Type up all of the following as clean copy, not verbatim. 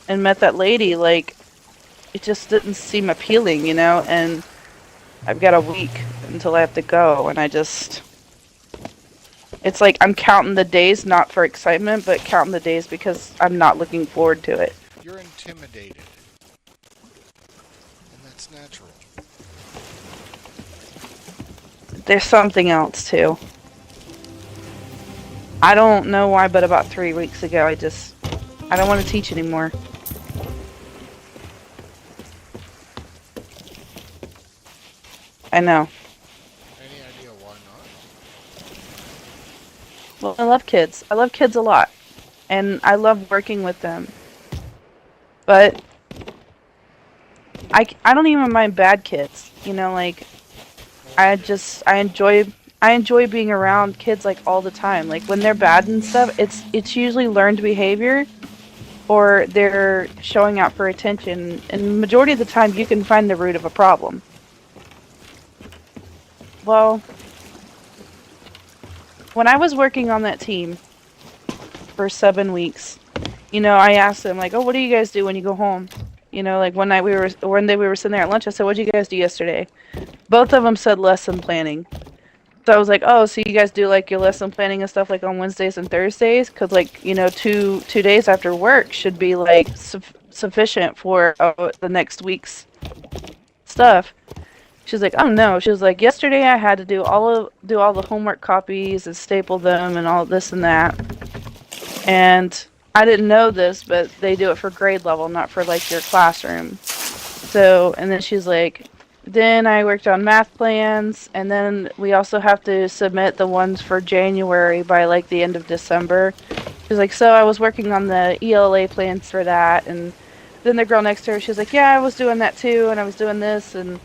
and met that lady, like, it just didn't seem appealing, you know, and I've got a week until I have to go, and it's like I'm counting the days not for excitement, but counting the days because I'm not looking forward to it. You're intimidated, and that's natural. There's something else too. I don't know why, but about 3 weeks ago, I don't want to teach anymore. I know. Any idea why not? Well, I love kids. I love kids a lot, and I love working with them. But I don't even mind bad kids. You know, like Well, I enjoy being around kids like all the time. Like when they're bad and stuff, it's usually learned behavior or they're showing out for attention. And the majority of the time, you can find the root of a problem. Well, when I was working on that team for 7 weeks, you know, I asked them like, "Oh, what do you guys do when you go home?" You know, like one day we were sitting there at lunch. I said, "What did you guys do yesterday?" Both of them said lesson planning. So I was like, "Oh, so you guys do like your lesson planning and stuff like on Wednesdays and Thursdays? Because like you know, two days after work should be like sufficient for the next week's stuff." She's like, "Oh no." She was like, "Yesterday I had to do all the homework copies and staple them and all this and that." And I didn't know this, but they do it for grade level, not for like your classroom. So, and then she's like, then I worked on math plans, and then we also have to submit the ones for January by like the end of December. She's like, so I was working on the ELA plans for that, and then the girl next to her, she's like, yeah, I was doing that too, and I was doing this, and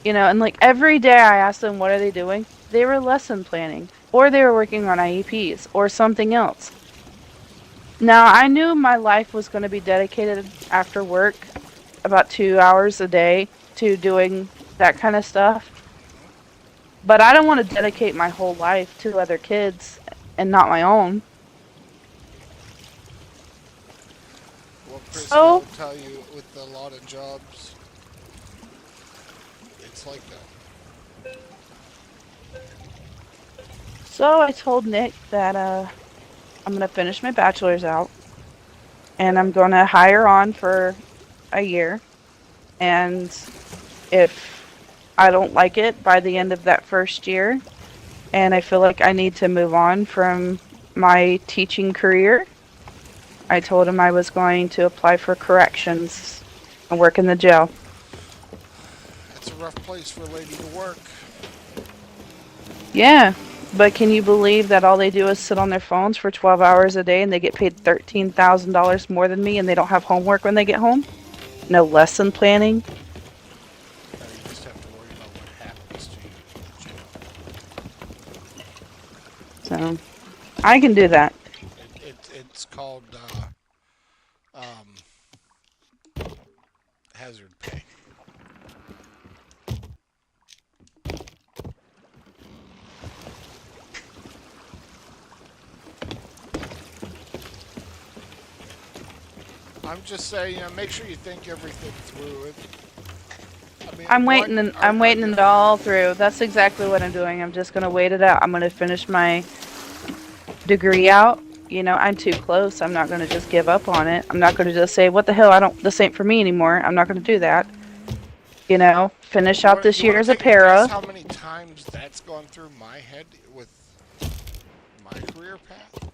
you know, and like every day I asked them, what are they doing? They were lesson planning, or they were working on IEPs, or something else. Now, I knew my life was going to be dedicated after work about 2 hours a day to doing that kind of stuff. But I don't want to dedicate my whole life to other kids and not my own. Well, Christy, I'll So, tell you, with a lot of jobs, it's like that. so I told Nick that I'm going to finish my bachelor's out and I'm going to hire on for a year. And if I don't like it by the end of that first year, and I feel like I need to move on from my teaching career, I told him I was going to apply for corrections and work in the jail. It's a rough place for a lady to work. Yeah, but can you believe that all they do is sit on their phones for 12 hours a day and they get paid $13,000 more than me and they don't have homework when they get home? No lesson planning? You just have to worry about what happens to you in jail. So, I can do that. It's called um, hazard pay. I'm just saying, make sure you think everything through. I mean, one, I'm are waiting you? it all through. That's exactly what I'm doing. I'm just gonna wait it out. I'm gonna finish my degree out. You know, I'm too close. I'm not gonna just give up on it. I'm not gonna just say, what the hell, I don't this ain't for me anymore. I'm not gonna do that. You know, finish out this You year want as to a take a guess para. how many times that's gone through my head with my career path?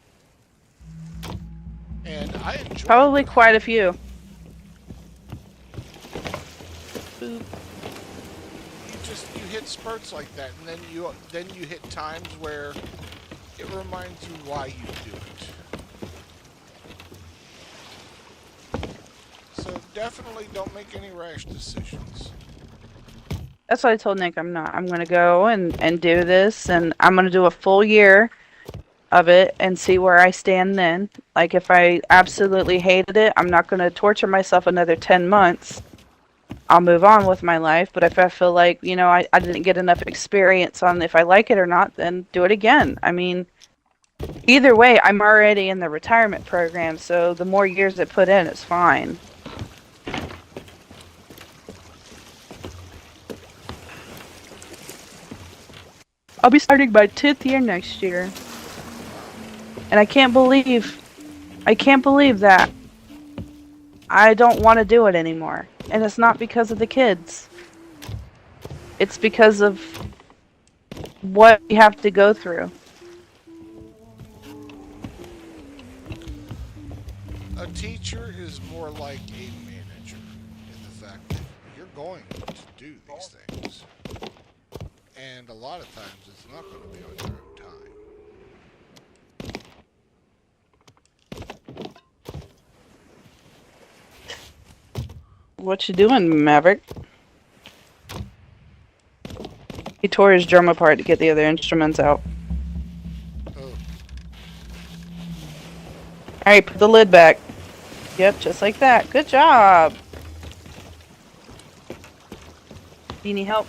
And I enjoy it, Probably but quite a few. Boop. you hit spurts like that, and then you hit times where it reminds you why you do it. So definitely don't make any rash decisions. That's what I told Nick. I'm not. I'm gonna go and do this, and I'm gonna do a full year of it and see where I stand then. Like if I absolutely hated it, I'm not gonna torture myself another 10 months. I'll move on with my life. But if I feel like, I didn't get enough experience on if I like it or not, then do it again. I mean, Either way, I'm already in the retirement program, so the more years I put in, it's fine. I'll be starting my 10th year next year. And I can't believe that I don't want to do it anymore. And it's not because of the kids. It's because of what we have to go through. A teacher is more like a manager in the fact that you're going to do these things. And a lot of times it's not going to be on your own time. What you doing, Maverick? He tore his drum apart to get the other instruments out. Oh, Alright, put the lid back. Yep, just like that. Good job. Do you need help?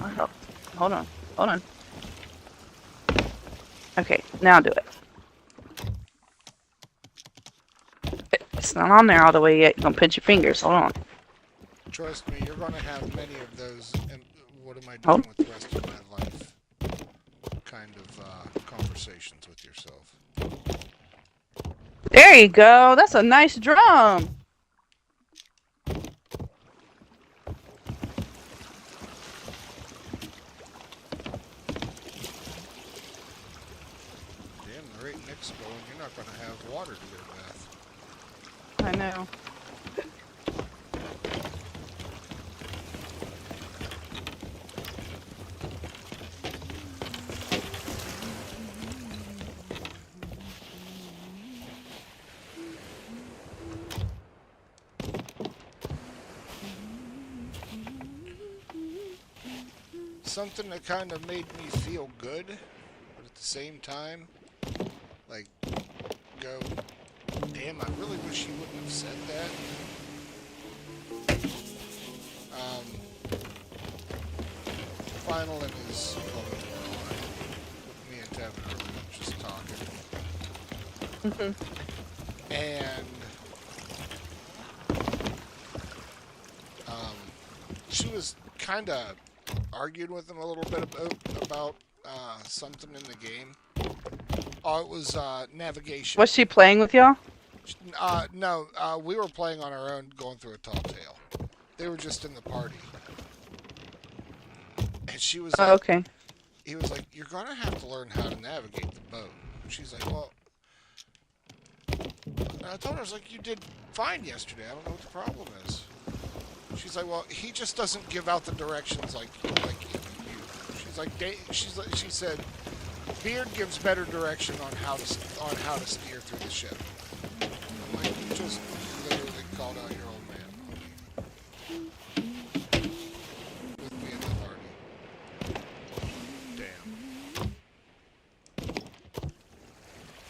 I'll help. Hold on. Hold on. Okay, now do it. It's not on there all the way yet. You're gonna pinch your fingers. Hold on. trust me, you're going to have many of those. And what am I doing Hold. with the rest of my life? Kind of conversations with yourself. There you go. That's a nice drum. Damn, the rate Nick's going, you're not going to have water to go to bath. I know. Something that kind of made me feel good, but at the same time, like, go, damn, I really wish you wouldn't have said that. Final and his woman were on. Me and Devin were just talking. And she was kind of arguing with him a little bit about something in the game. Oh, it was navigation. Was she playing with y'all? No, we were playing on our own, going through a tall tale. They were just in the party. And she was like, Oh, okay. he was like, you're going to have to learn how to navigate the boat. And she's like, well, and I told her, I was like, you did fine yesterday. I don't know what the problem is. She's like, well, he just doesn't give out the directions like you. She's like, she said, Beard gives better direction on how to steer through the ship. I'm like, you just literally called out your old man with me at the party. Damn.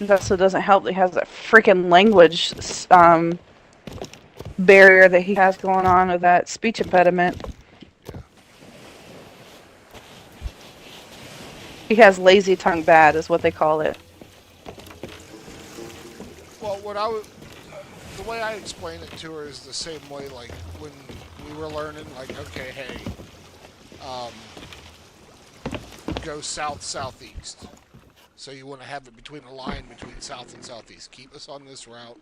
That also doesn't help that he has a freaking language barrier that he has going on with that speech impediment. Yeah. He has lazy tongue bad is what they call it. Well, the way I explain it to her is the same way, like, when we were learning, like, okay, hey, go south, southeast. So you want to have it between a line between south and southeast. Keep us on this route.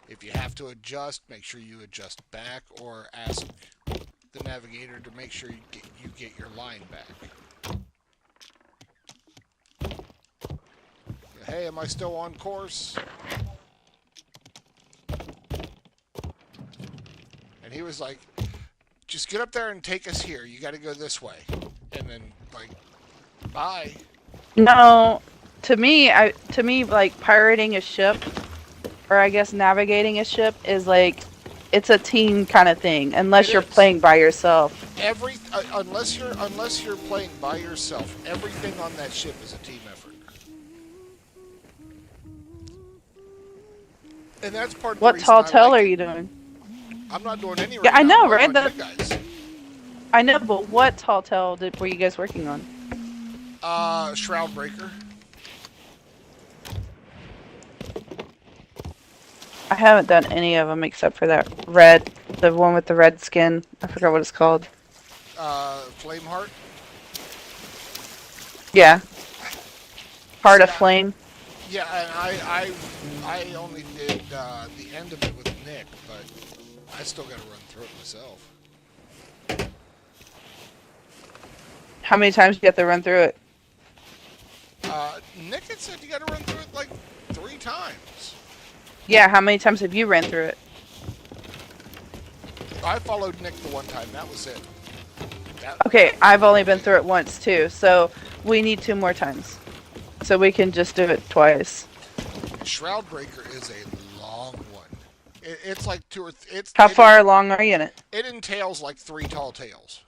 If you have to adjust, make sure you adjust back, or ask the navigator to make sure you get your line back. Hey, am I still on course? And he was like, just get up there and take us here. You got to go this way. And then, like, bye. No, to me, like pirating a ship, or I guess navigating a ship, is like, it's a team kind of thing. Unless you're playing by yourself. Unless you're playing by yourself, everything on that ship is a team effort. And that's part of the What reason tall I tale like are it. you doing? I'm not doing any right Yeah, I now. know, I'm working right? on you guys. I know, but what tall tale were you guys working on? Shroud Breaker. I haven't done any of them except for that red, the one with the red skin. I forgot what it's called. Flameheart. Yeah, Heart See, of Flame. yeah, and I only did the end of it with Nick, but I still got to run through it myself. How many times do you have to run through it? Nick had said you got to run through it like 3 times. Yeah, how many times have you ran through it? I followed Nick the one time. That was it. Okay, I've only been through it once too, so we need 2 more times. So we can just do it twice. Shroud Breaker is a long one. It's like 2 or How far along are you in it? It entails like 3 tall tales.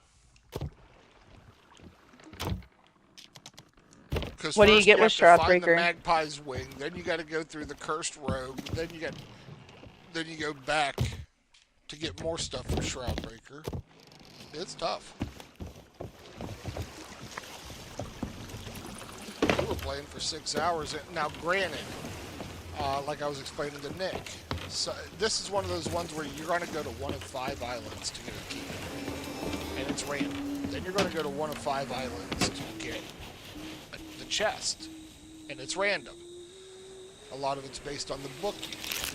What do you get with Shroud find Breaker? the magpie's wing, then you got to go through the cursed rogue, then you go back to get more stuff for Shroud Breaker. It's tough. We were playing for 6 hours. Now, granted, like I was explaining to Nick, so this is one of those ones where you're going to go to one of 5 islands to get a key, and it's random. Then you're going to go to one of 5 islands to get the chest, and it's random. A lot of it's based on the book you get.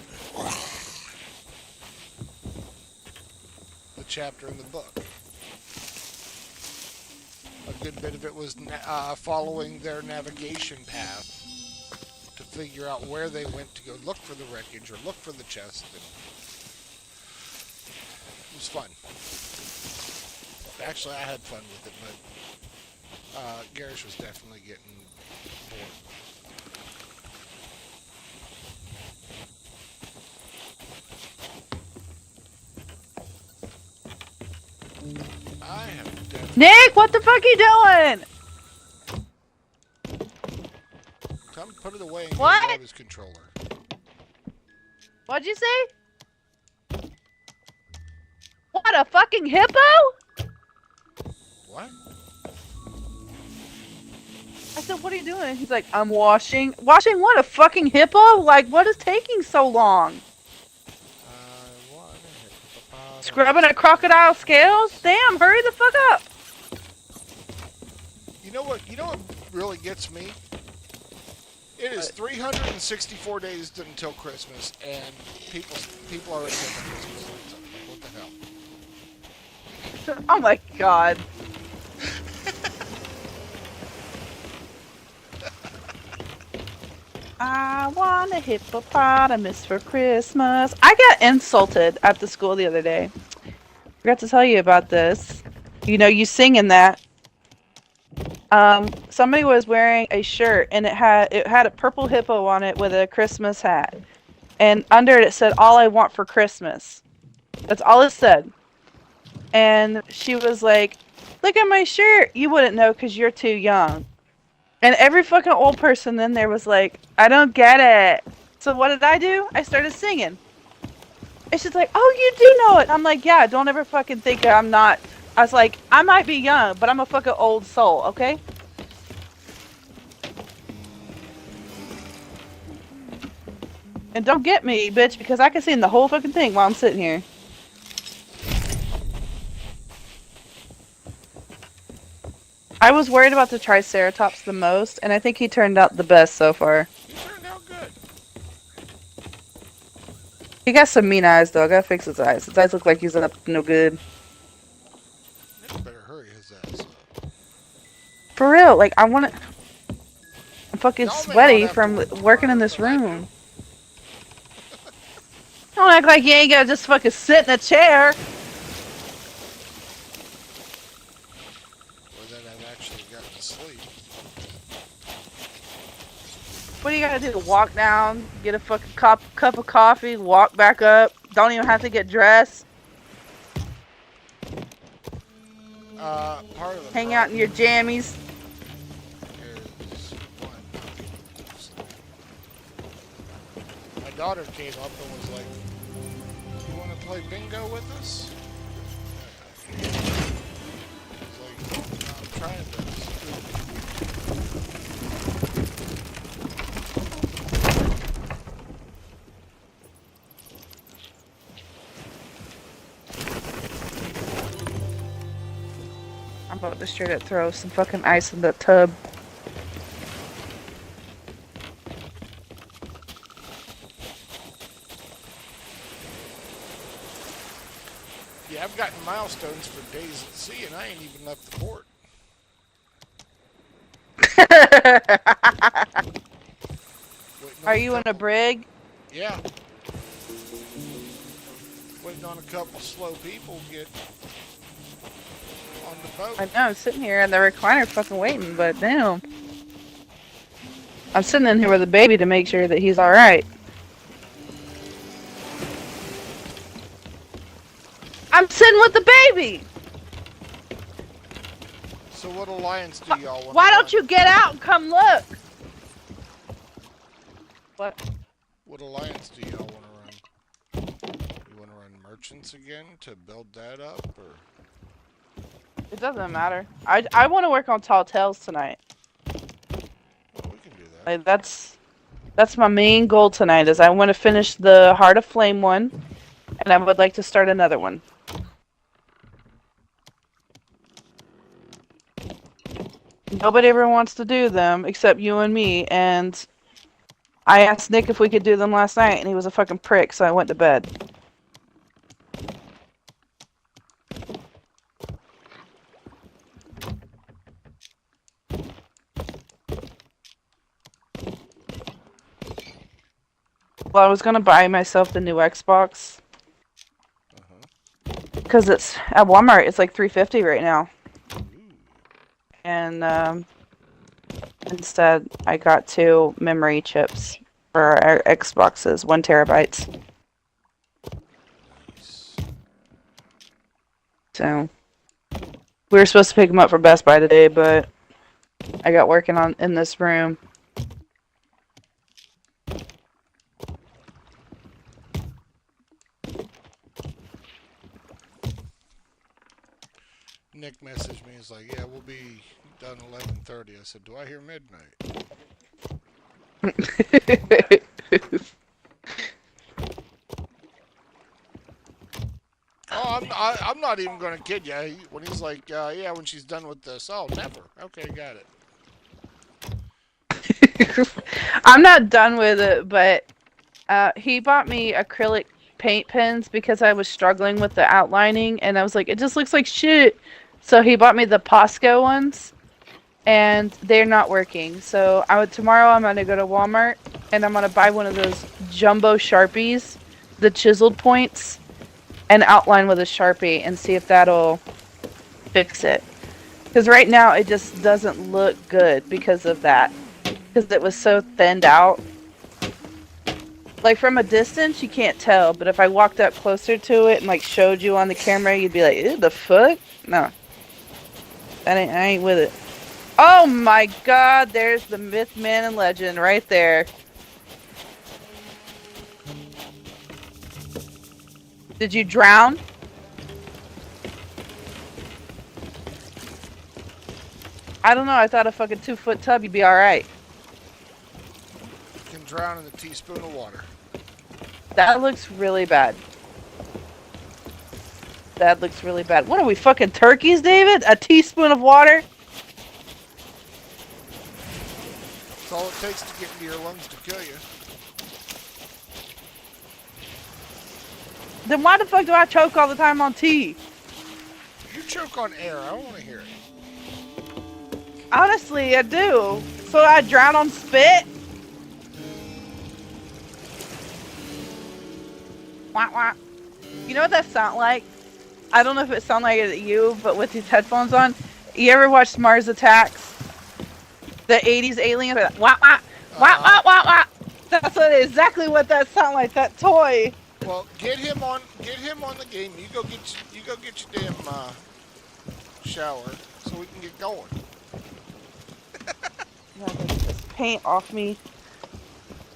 The chapter in the book. A good bit of it was following their navigation path to figure out where they went to go look for the wreckage or look for the chest. And it was fun. Actually, I had fun with it, but Garish was definitely getting bored. I have definitely... Nick, what the fuck are you doing? Come put it away and What? grab his controller. What'd you say? What, a fucking hippo? What? I said, what are you doing? He's like, I'm washing. Washing what, a fucking hippo? Like, what is taking so long? Scrubbing a crocodile scales? Damn, hurry the fuck up. You know what really gets me? It is 364 days until Christmas, and people already get their Christmas lights up. What the hell? Oh my god. I want a hippopotamus for Christmas. I got insulted at the school the other day. Forgot to tell you about this. You know, you singing that. Somebody was wearing a shirt and it had a purple hippo on it with a Christmas hat. And under it said, "All I want for Christmas." That's all it said. And she was like, "Look at my shirt." You wouldn't know because you're too young. And every fucking old person in there was like, "I don't get it." So what did I do? I started singing. And she's like, "Oh, you do know it." I'm like, "Yeah, don't ever fucking think I'm not." I was like, "I might be young, but I'm a fucking old soul, okay?" And don't get me, bitch, because I can sing the whole fucking thing while I'm sitting here. I was worried about the Triceratops the most, and I think he turned out the best so far. He turned out good. He got some mean eyes, though. I gotta fix his eyes. His eyes look like he's up to no good. Nick better hurry his ass up. For real, like, I wanna... I'm fucking Y'all may sweaty not have from to work working in tomorrow, this but I do. room. Don't act like you ain't gotta just fucking sit in a chair. Or that I've actually gotten to sleep. What do you gotta do? Walk down, get a fucking cup of coffee, walk back up. Don't even have to get dressed. Part of the Hang out in your jammies. is one. My daughter came up and was like, "You want to play bingo with us?" I was like, "I'm trying to." I'm about to straight up throw some fucking ice in that tub. Yeah, I've gotten milestones for days at sea, and I ain't even left the port. Waiting Are on a you in a couple. brig? Yeah, waiting on a couple slow people to get on the boat. I know, I'm sitting here in the recliner fucking waiting, but damn. I'm sitting in here with a baby to make sure that he's alright. I'm sitting with the baby! So what alliance do y'all want to Why run? don't you get out and come look? What? What alliance do y'all want to run? You want to run merchants again to build that up, or? It doesn't matter. I want to work on Tall Tales tonight. Well, we can do that. Like, that's my main goal tonight. Is I want to finish the Heart of Flame one, and I would like to start another one. Nobody ever wants to do them except you and me, and I asked Nick if we could do them last night, and he was a fucking prick, so I went to bed. Well, I was gonna buy myself the new Xbox because it's at Walmart. It's like $350 right now, and instead I got 2 memory chips for our Xboxes, 1 terabyte. Nice. So we were supposed to pick them up for Best Buy today, but I got working on in this room. Nick messaged me. He's like, "Yeah, we'll be done 11:30." I said, "Do I hear midnight?" Oh, I'm not even gonna kid you. When he's like, "Yeah, when she's done with this," oh, never. Okay, got it. I'm not done with it, but he bought me acrylic paint pens because I was struggling with the outlining, and I was like, it just looks like shit. So he bought me the Posco ones, and they're not working. So tomorrow I'm gonna go to Walmart, and I'm gonna buy one of those jumbo Sharpies, the chiseled points, and outline with a Sharpie, and see if that'll fix it. Because right now it just doesn't look good because of that. Because it was so thinned out. Like from a distance, you can't tell, but if I walked up closer to it and like showed you on the camera, you'd be like, "Ew, the fuck?" No, I ain't with it. Oh my God! There's the myth, man, and legend right there. Did you drown? I don't know. I thought a fucking 2-foot tub, you'd be all right. Can drown in a teaspoon of water. That looks really bad. That looks really bad. What are we, fucking turkeys, David? A teaspoon of water? That's all it takes to get into your lungs to kill you. Then why the fuck do I choke all the time on tea? You choke on air. I don't want to hear it. Honestly, I do. So I drown on spit? Wah, wah. You know what that sound like? I don't know if it sounds like it to you, but with these headphones on, you ever watched Mars Attacks? The 80s aliens? Wah, wah, wah, wah, wah, wah. That's exactly what that sound like, that toy. Well, get him on the game. You go get your damn shower so we can get going. This paint off me.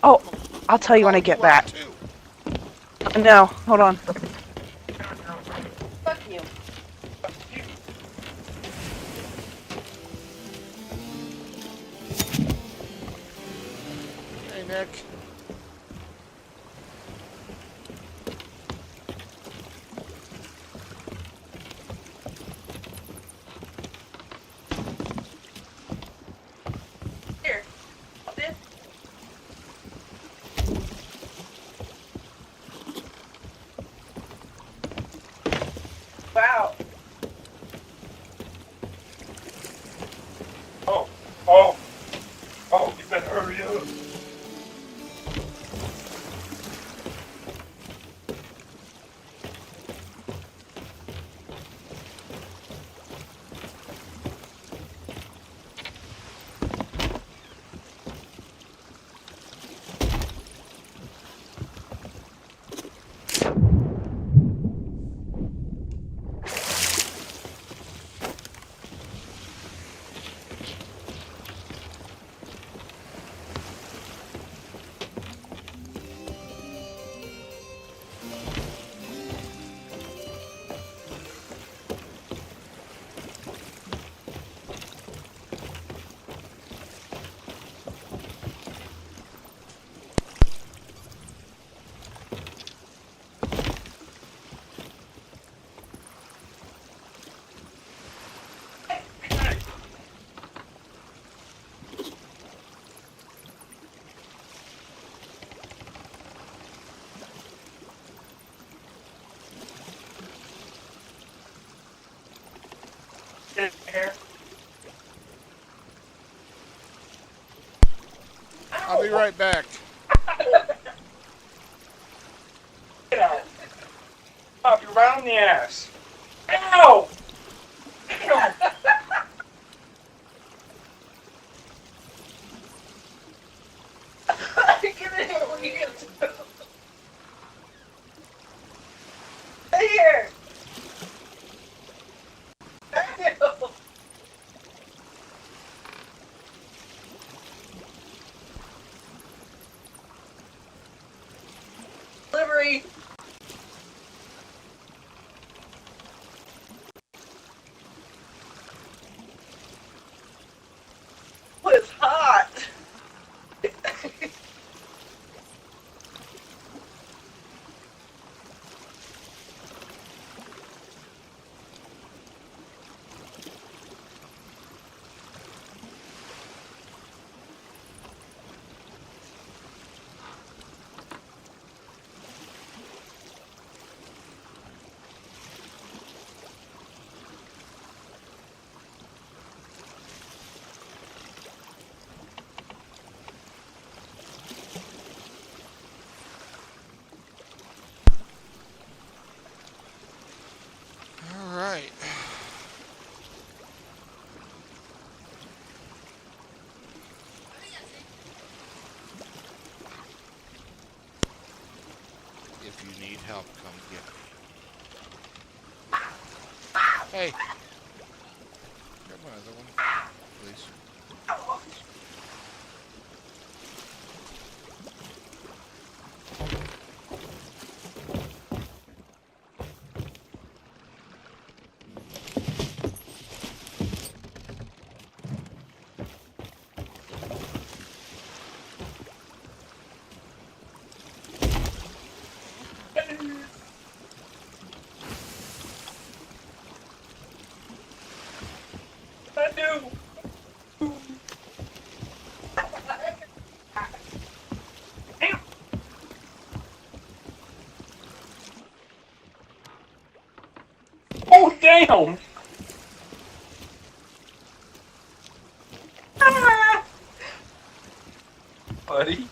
Oh, I'll tell you when I get back. No, hold on. Fuck you. Hey, Nick. right back. Get out. Pop you right on the ass. Ow! Ow! Get in here when you get to. Stay here. Delivery. Was hot. All right. If you need help, come get me. Hey. Grab another one, please. I do. Oh, damn! Ah! Buddy.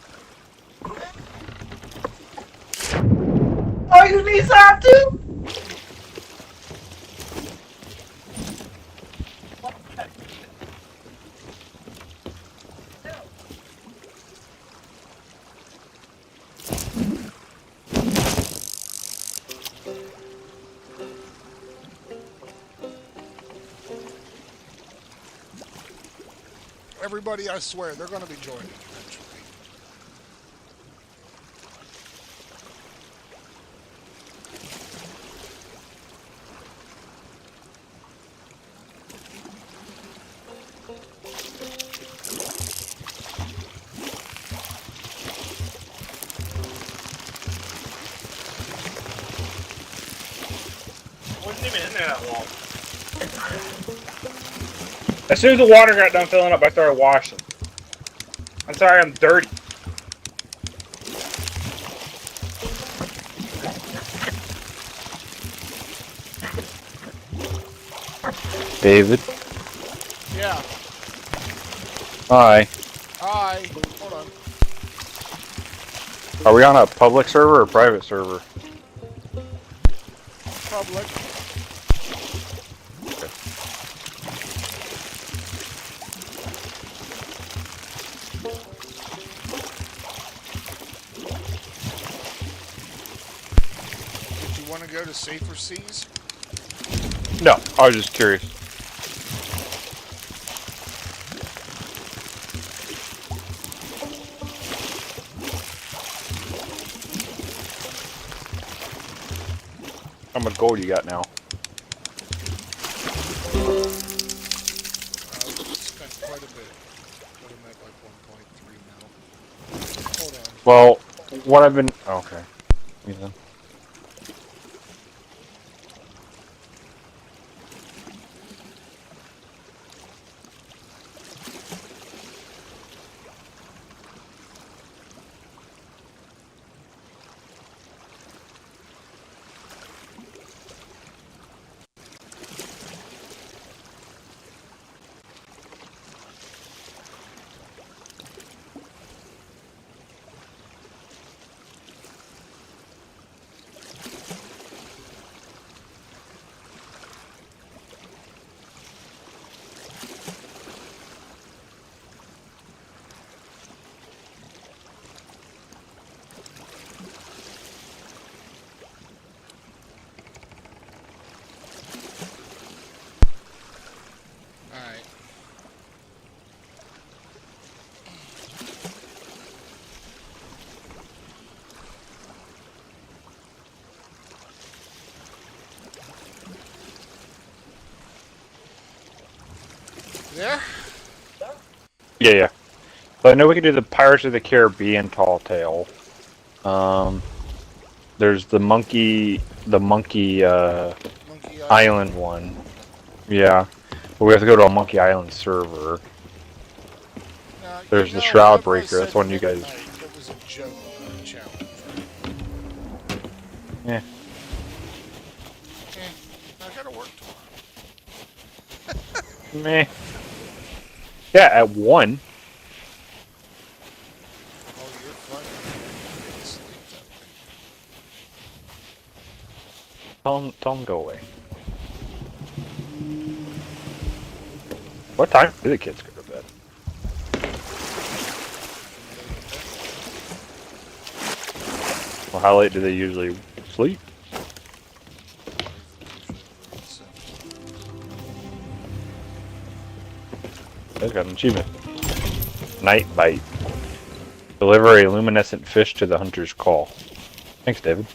Oh, you need some too? Everybody, I swear, they're going to be joining eventually. Wasn't even in there that long. As soon as the water got done filling up, I started washing. I'm sorry, I'm dirty. David. Yeah. Hi. Hi. Hold on. Are we on a public server or a private server? Public. Did you want to go to safer seas? No, I was just curious. How much gold you got now? Spent quite a bit. But I'm at like 1.3 now. Hold on. Well, what I've been... Okay. Ethan. there? Yeah, yeah. But I know we can do the Pirates of the Caribbean Tall Tale. There's the monkey Monkey Island. Island one. Yeah. But we have to go to a Monkey Island server. Now, you There's the know, Shroud whenever I Breaker. said That's one you guys. midnight, it was a joke, not a challenge, right? Yeah. I gotta work tomorrow. Meh. Yeah, at 1. Oh, you're funny. You sleep that late. Tell him go away. What time do the kids go to bed? Well, how late do they usually sleep? They've got an achievement. Night Bite. Deliver a luminescent fish to the hunter's call. Thanks, David.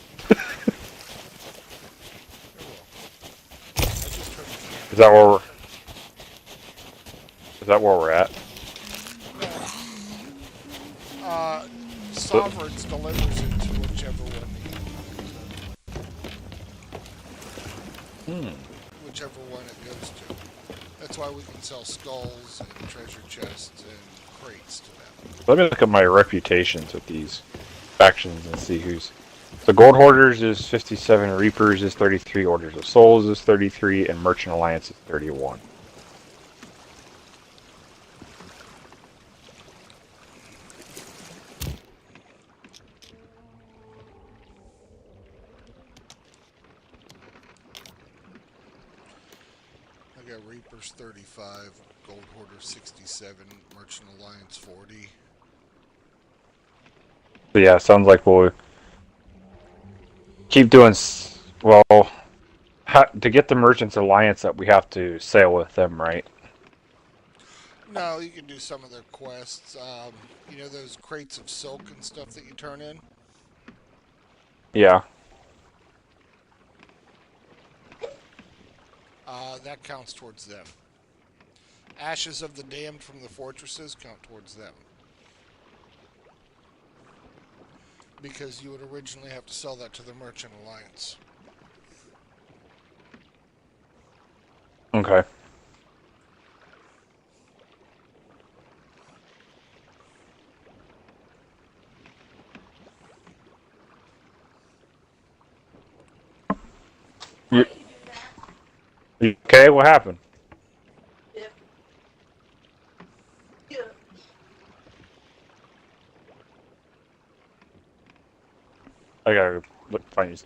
Is that where we're... Is that where we're at? Sovereigns delivers it to whichever one whichever one it goes to. That's why we can sell skulls and treasure chests and crates to them. Let me look at my reputations with these factions and see who's... The Gold Hoarders is 57, Reapers is 33, Orders of Souls is 33, and Merchant Alliance is 31. I got Reapers 35, Gold Hoarder 67, Merchant Alliance 40. So yeah, sounds like we'll keep doing... Well, to get the Merchants Alliance up, we have to sail with them, right? No, you can do some of their quests. You know those crates of silk and stuff that you turn in? Yeah. That counts towards them. Ashes of the damned from the fortresses count towards them. Because you would originally have to sell that to the Merchant Alliance. Okay. You okay? What happened? I gotta find you.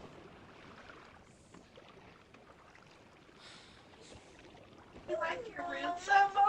You like your room so far?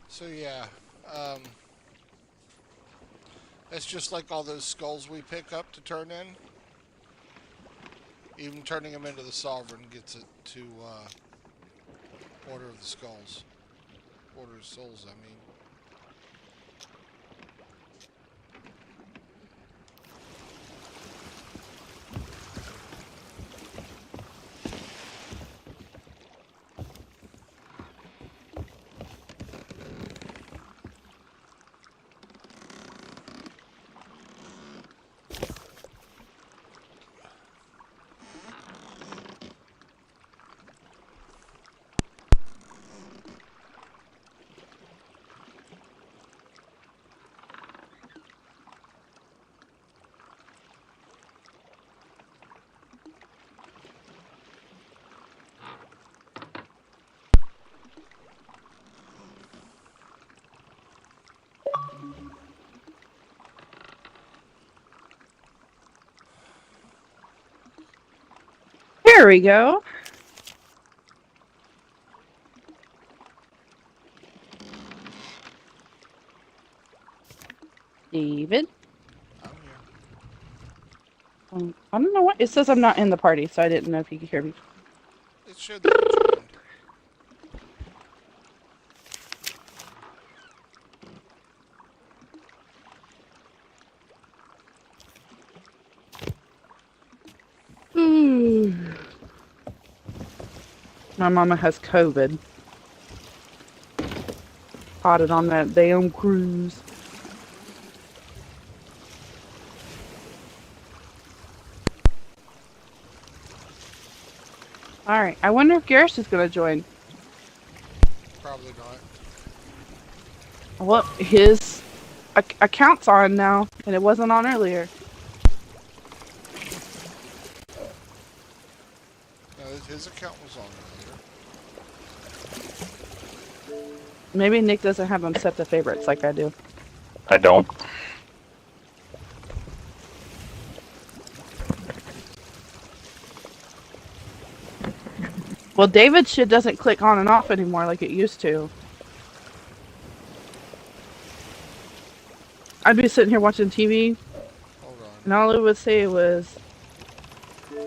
So yeah, that's just like all those skulls we pick up to turn in. Even turning them into the Sovereign gets it to Order of the Skulls. Order of Souls, I mean. There we go. David. I'm here. I don't know what it says. I'm not in the party, so I didn't know if you could hear me. It showed that you joined. My mama has COVID. Caught it on that damn cruise. Alright, I wonder if Garrus is going to join. Probably not. Well, his account's on now, and it wasn't on earlier. No, his account was on earlier. Maybe Nick doesn't have them set to favorites like I do. I don't. Well, David's shit doesn't click on and off anymore like it used to. I'd be sitting here watching TV, Hold on. and all it would say was... There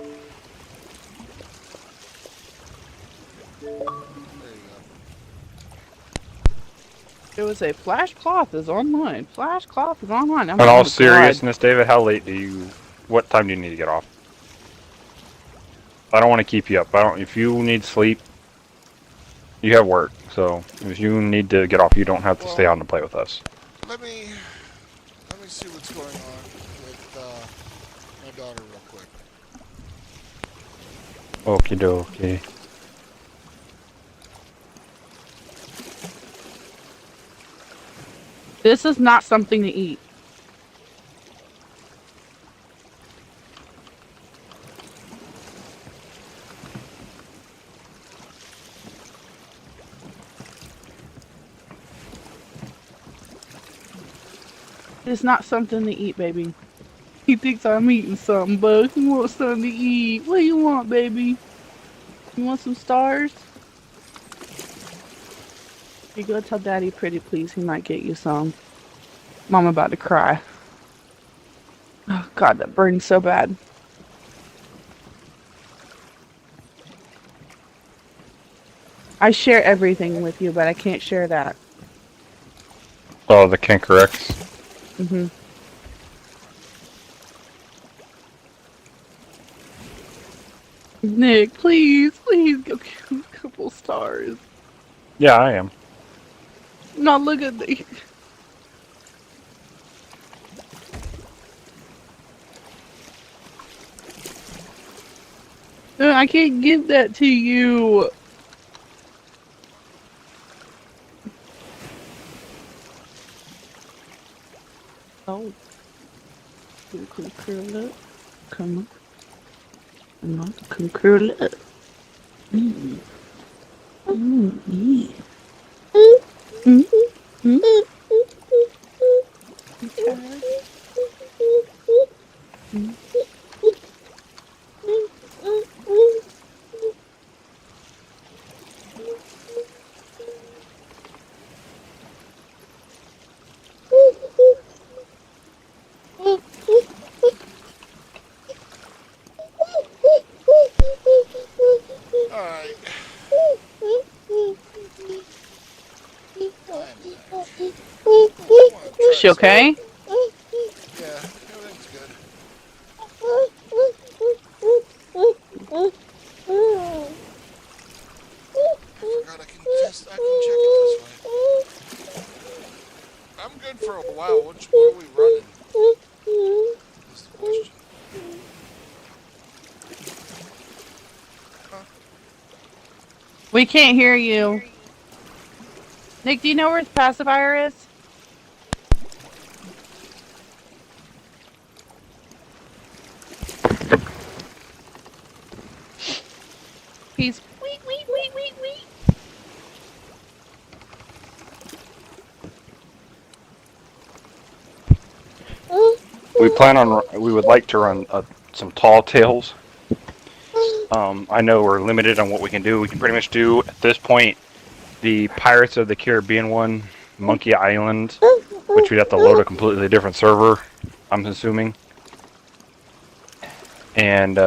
you go. It would say, Flash Cloth is online. Flash Cloth is online. I'm In like, all oh, God. seriousness, David, how late do you? What time do you need to get off? I don't want to keep you up. I don't. If you need sleep, you have work. So if you need to get off, you don't have to stay on and play with us. Let me see what's going on with my daughter real quick. Okie dokie. This is not something to eat. It's not something to eat, baby. He thinks I'm eating something, but he wants something to eat. What do you want, baby? You want some stars? You go tell Daddy pretty please, he might get you some. Mom about to cry. Oh God, that burns so bad. I share everything with you, but I can't share that. Oh, the conquer X. Mhm. Nick, please go get a couple stars. Yeah, I am. No, look at the. I can't give that to you. Oh. Come curl up. Come on. Come on, come curl up. Mm. Mm, yeah. Mm. Mm. Okay. Mm. Alright. Is she okay? Yeah, everything's good. I forgot I can check it this way. I'm good for a while. What are we running? Is the question. Huh? We can't hear you. Nick, do you know where his pacifier is? He's wee wee wee wee wee. We would like to run some tall tails. I know we're limited on what we can do. We can pretty much do at this point the Pirates of the Caribbean one, Monkey Island, which we'd have to load a completely different server, I'm assuming. And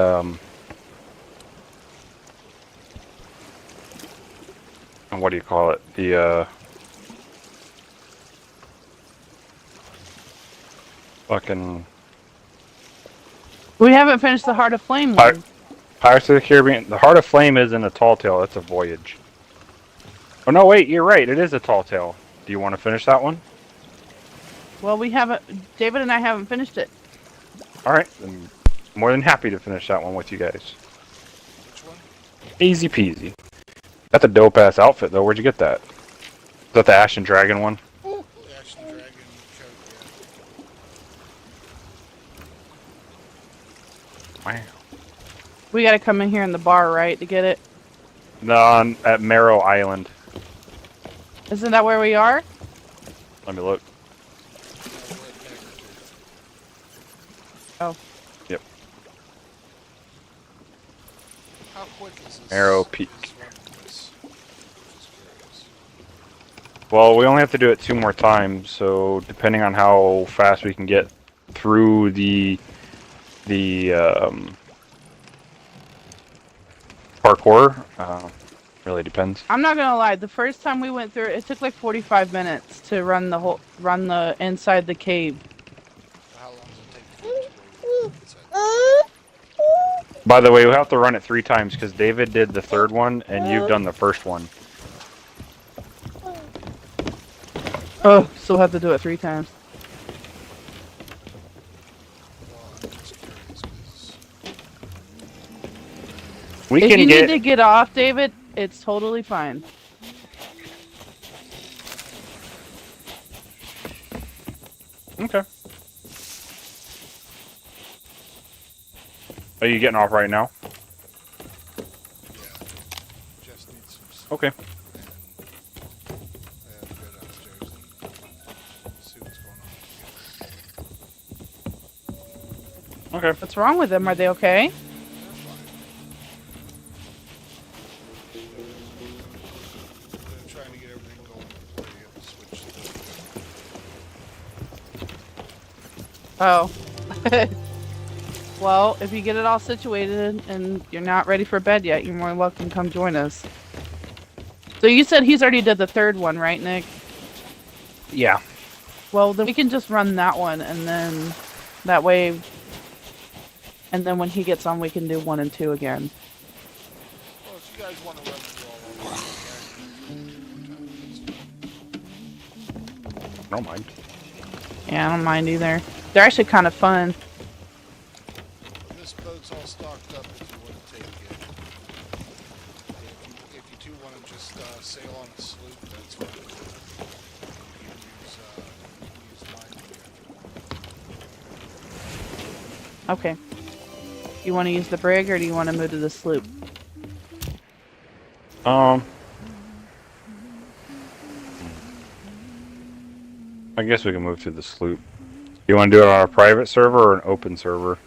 what do you call it? The fucking We haven't finished the Heart of Flame one. Pirates of the Caribbean. The Heart of Flame isn't a tall tale. That's a voyage. Oh no, wait, you're right. It is a tall tale. Do you want to finish that one? Well, we haven't. David and I haven't finished it. All right, I'm more than happy to finish that one with you guys. Which one? Easy peasy. That's a dope ass outfit though. Where'd you get that? Is that the Ashen Dragon one? The Action Dragon coat, yeah. Wow. We got to come in here in the bar, right, to get it? No, at Marrow Island. Isn't that where we are? Let me look. Oh. Yep. How quick is this? Arrow Peak. is running this? Just curious. Well, we only have to do it 2 more times, so depending on how fast we can get through the parkour, really depends. I'm not gonna lie. The first time we went through it, it took like 45 minutes to run the inside the cave. So how long does it take for it to go inside? By the way, we have to run it 3 times because David did the 3rd one and you've done the 1st one. Oh, so we'll have to do it 3 times. Well, I'm just curious 'cause We If can you get. need to get off, David, it's totally fine. Okay. Are you getting off right now? yeah, just need some sleep Okay. and I have to go downstairs and see what's going on. Okay. What's wrong with them? Are they okay? They're fine. I'm trying to get everything going before you have to switch to Oh. Well, if you get it all situated and you're not ready for bed yet, you're more than welcome to come join us. So you said he's already did the 3rd one, right, Nick? Yeah. Well, then we can just run that one, and then that way, and then when he gets on, we can do 1 and 2 again. well, if you guys want to run through all of them, I don't mind. Yeah, I don't mind either. They're actually kind of fun. this boat's all stocked up if you want to take it. If you do want to just sail on a sloop, that's fine. You can use mine if you Okay. You want to use the brig, or do you want to move to the sloop? I guess we can move to the sloop. You want to do it on a private server or an open server?